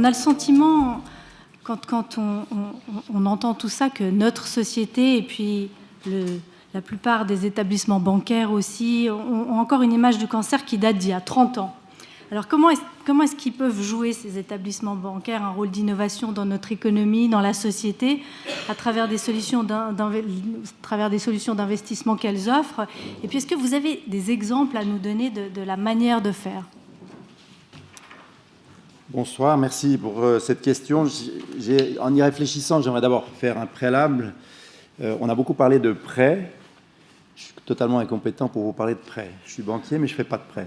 a le sentiment, quand on entend tout ça, que notre société et puis la plupart des établissements bancaires aussi ont encore une image du cancer qui date d'il y a 30 ans. Alors comment est-ce qu'ils peuvent jouer, ces établissements bancaires, un rôle d'innovation dans notre économie, dans la société, à travers des solutions d'investissement qu'elles offrent? Et puis est-ce que vous avez des exemples à nous donner de la manière de faire? Bonsoir, merci pour cette question. En y réfléchissant, j'aimerais d'abord faire un préalable. On a beaucoup parlé de prêts. Je suis totalement incompétent pour vous parler de prêts. Je suis banquier, mais je ne fais pas de prêts.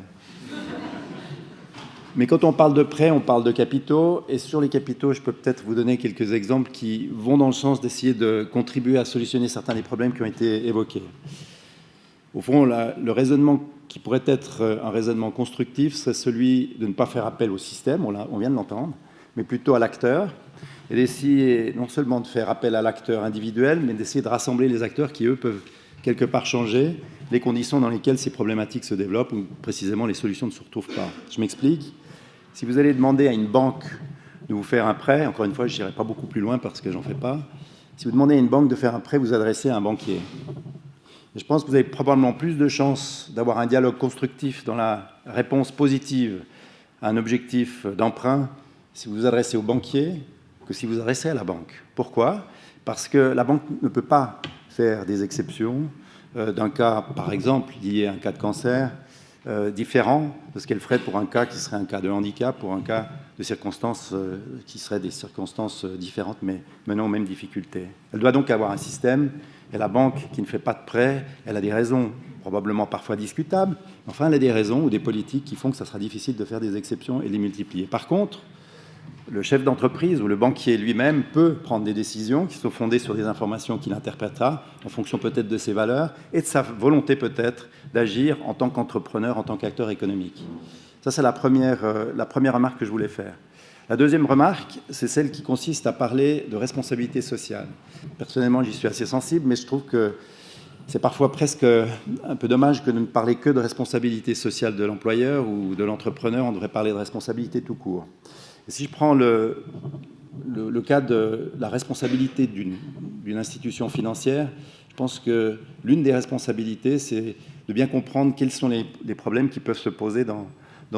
Mais quand on parle de prêts, on parle de capitaux. Et sur les capitaux, je peux peut-être vous donner quelques exemples qui vont dans le sens d'essayer de contribuer à solutionner certains des problèmes qui ont été évoqués. Au fond, le raisonnement qui pourrait être un raisonnement constructif serait celui de ne pas faire appel au système, on vient de l'entendre, mais plutôt à l'acteur, et d'essayer non seulement de faire appel à l'acteur individuel, mais d'essayer de rassembler les acteurs qui, eux, peuvent quelque part changer les conditions dans lesquelles ces problématiques se développent, ou précisément les solutions ne se retrouvent pas. Je m'explique. Si vous allez demander à une banque de vous faire un prêt, encore une fois, je n'irai pas beaucoup plus loin parce que j'en fais pas, si vous demandez à une banque de faire un prêt, vous adressez à un banquier. Et je pense que vous avez probablement plus de chances d'avoir un dialogue constructif dans la réponse positive à un objectif d'emprunt si vous vous adressez au banquier que si vous vous adressez à la banque. Pourquoi ? Parce que la banque ne peut pas faire des exceptions d'un cas, par exemple, lié à un cas de cancer, différent de ce qu'elle ferait pour un cas qui serait un cas de handicap, pour un cas de circonstances qui seraient des circonstances différentes, mais menant aux mêmes difficultés. Elle doit donc avoir un système, et la banque qui ne fait pas de prêt, elle a des raisons, probablement parfois discutables, mais enfin elle a des raisons ou des politiques qui font que ça sera difficile de faire des exceptions et de les multiplier. Par contre, le chef d'entreprise ou le banquier lui-même peut prendre des décisions qui sont fondées sur des informations qu'il interprétera en fonction peut-être de ses valeurs et de sa volonté peut-être d'agir en tant qu'entrepreneur, en tant qu'acteur économique. Ça, c'est la première remarque que je voulais faire. La deuxième remarque, c'est celle qui consiste à parler de responsabilité sociale. Personnellement, j'y suis assez sensible, mais je trouve que c'est parfois presque un peu dommage que de ne parler que de responsabilité sociale de l'employeur ou de l'entrepreneur. On devrait parler de responsabilité tout court. Et si je prends le cas de la responsabilité d'une institution financière, je pense que l'une des responsabilités, c'est de bien comprendre quels sont les problèmes qui peuvent se poser dans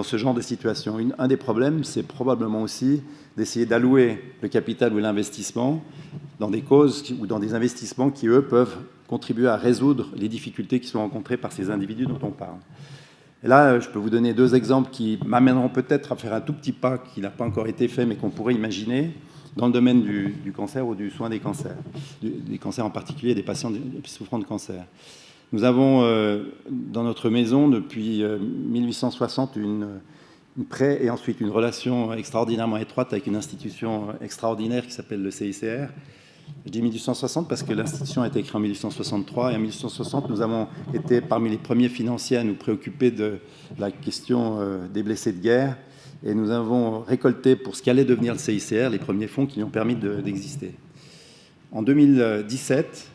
ce genre de situation. Un des problèmes, c'est probablement aussi d'essayer d'allouer le capital ou l'investissement dans des causes ou dans des investissements qui, eux, peuvent contribuer à résoudre les difficultés qui sont rencontrées par ces individus dont on parle. Et là, je peux vous donner deux exemples qui m'amèneront peut-être à faire un tout petit pas qui n'a pas encore été fait, mais qu'on pourrait imaginer dans le domaine du cancer ou du soin des cancers, des cancers en particulier, des patients souffrant de cancer. Nous avons dans notre maison, depuis 1860, une prêt et ensuite une relation extraordinairement étroite avec une institution extraordinaire qui s'appelle le CICR. Je dis 1860 parce que l'institution a été créée en 1863 et en 1860, nous avons été parmi les premiers financiers à nous préoccuper de la question des blessés de guerre et nous avons récolté pour ce qu'allait devenir le CICR les premiers fonds qui lui ont permis d'exister. En 2017,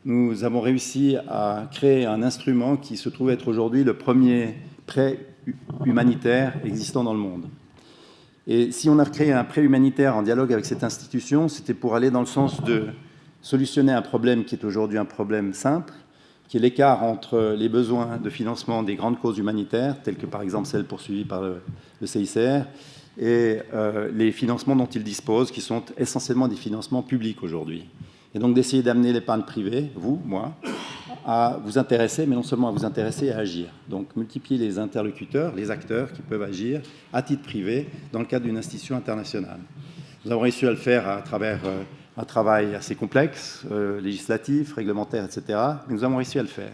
nous avons réussi à créer un instrument qui se trouve être aujourd'hui le premier prêt humanitaire existant dans le monde. Et si on a créé un prêt humanitaire en dialogue avec cette institution, c'était pour aller dans le sens de solutionner un problème qui est aujourd'hui un problème simple, qui est l'écart entre les besoins de financement des grandes causes humanitaires, telles que par exemple celles poursuivies par le CICR, et les financements dont ils disposent, qui sont essentiellement des financements publics aujourd'hui. Et donc d'essayer d'amener l'épargne privée, vous, moi, à vous intéresser, mais non seulement à vous intéresser, à agir. Donc multiplier les interlocuteurs, les acteurs qui peuvent agir à titre privé dans le cadre d'une institution internationale. Nous avons réussi à le faire à travers un travail assez complexe, législatif, réglementaire, etc. Mais nous avons réussi à le faire.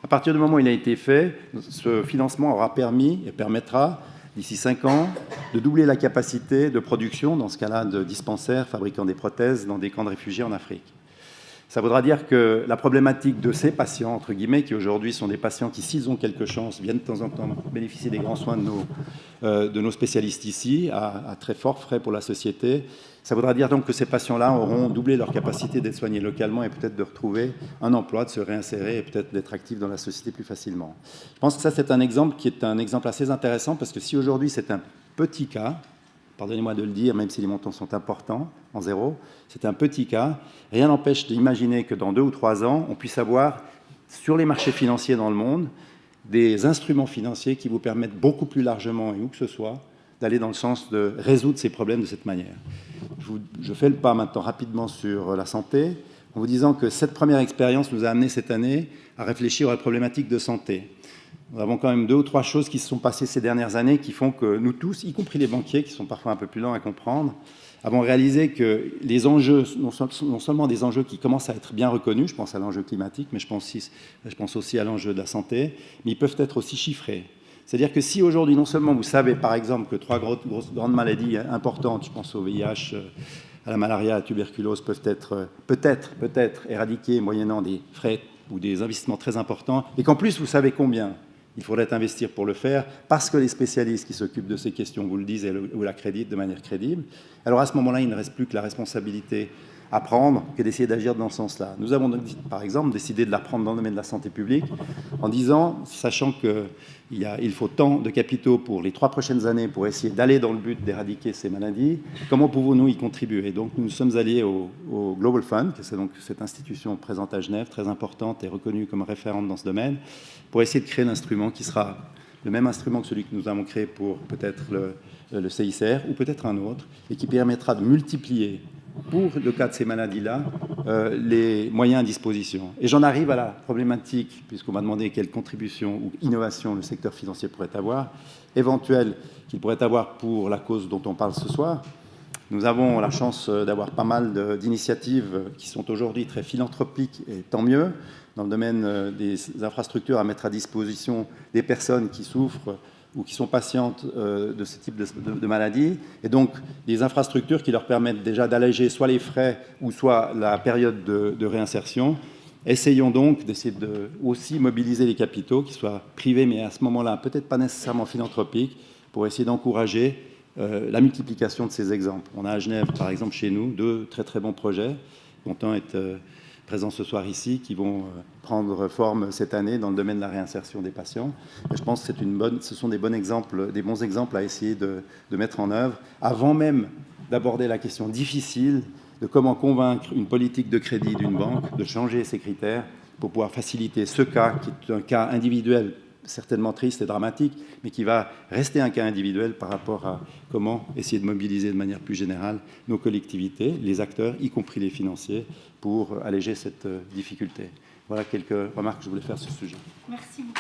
À partir du moment où il a été fait, ce financement aura permis et permettra, d'ici 5 ans, de doubler la capacité de production, dans ce cas-là, de dispensaires fabriquant des prothèses dans des camps de réfugiés en Afrique. Ça voudra dire que la problématique de ces patients, entre guillemets, qui aujourd'hui sont des patients qui, s'ils ont quelque chance, viennent de temps en temps bénéficier des grands soins de nos spécialistes ici, à très forts frais pour la société, ça voudra dire donc que ces patients-là auront doublé leur capacité d'être soignés localement et peut-être de retrouver un emploi, de se réinsérer et peut-être d'être actifs dans la société plus facilement. Je pense que ça, c'est un exemple qui est un exemple assez intéressant parce que si aujourd'hui c'est un petit cas, pardonnez-moi de le dire, même si les montants sont importants, en zéro, c'est un petit cas. Rien n'empêche d'imaginer que dans 2 ou 3 ans, on puisse avoir, sur les marchés financiers dans le monde, des instruments financiers qui vous permettent beaucoup plus largement, et où que ce soit, d'aller dans le sens de résoudre ces problèmes de cette manière. Je fais le pas maintenant rapidement sur la santé, en vous disant que cette première expérience nous a amené cette année à réfléchir à la problématique de santé. Nous avons quand même 2 ou 3 choses qui se sont passées ces dernières années qui font que nous tous, y compris les banquiers, qui sont parfois un peu plus lents à comprendre, avons réalisé que les enjeux, non seulement des enjeux qui commencent à être bien reconnus, je pense à l'enjeu climatique, mais je pense aussi à l'enjeu de la santé, mais ils peuvent être aussi chiffrés. C'est-à-dire que si aujourd'hui, non seulement vous savez, par exemple, que 3 grandes maladies importantes, je pense au VIH, à la malaria, à la tuberculose, peuvent être peut-être éradiquées moyennant des frais ou des investissements très importants, et qu'en plus, vous savez combien il faudrait investir pour le faire, parce que les spécialistes qui s'occupent de ces questions vous le disent et vous l'accréditent de manière crédible. Alors à ce moment-là, il ne reste plus que la responsabilité à prendre que d'essayer d'agir dans ce sens-là. Nous avons donc, par exemple, décidé de la prendre dans le domaine de la santé publique en disant, sachant qu'il faut tant de capitaux pour les 3 prochaines années pour essayer d'aller dans le but d'éradiquer ces maladies, comment pouvons-nous y contribuer? Et donc nous nous sommes alliés au Global Fund, qui est donc cette institution présente à Genève, très importante et reconnue comme référente dans ce domaine, pour essayer de créer un instrument qui sera le même instrument que celui que nous avons créé pour peut-être le CICR ou peut-être un autre, et qui permettra de multiplier pour le cas de ces maladies-là, les moyens à disposition. Et j'en arrive à la problématique, puisqu'on m'a demandé quelle contribution ou innovation le secteur financier pourrait avoir, éventuelle qu'il pourrait avoir pour la cause dont on parle ce soir. Nous avons la chance d'avoir pas mal d'initiatives qui sont aujourd'hui très philanthropiques, et tant mieux, dans le domaine des infrastructures à mettre à disposition des personnes qui souffrent ou qui sont patientes de ce type de maladie, et donc des infrastructures qui leur permettent déjà d'alléger soit les frais ou soit la période de réinsertion. Essayons donc d'essayer de aussi mobiliser les capitaux, qui soient privés, mais à ce moment-là, peut-être pas nécessairement philanthropiques, pour essayer d'encourager la multiplication de ces exemples. On a à Genève, par exemple, chez nous, 2 très très bons projets, dont un est présents ce soir ici, qui vont prendre forme cette année dans le domaine de la réinsertion des patients. Et je pense que ce sont des bons exemples à essayer de mettre en œuvre, avant même d'aborder la question difficile de comment convaincre une politique de crédit d'une banque de changer ses critères pour pouvoir faciliter ce cas, qui est un cas individuel, certainement triste et dramatique, mais qui va rester un cas individuel par rapport à comment essayer de mobiliser de manière plus générale nos collectivités, les acteurs, y compris les financiers, pour alléger cette difficulté. Voilà quelques remarques que je voulais faire sur ce sujet. Merci beaucoup.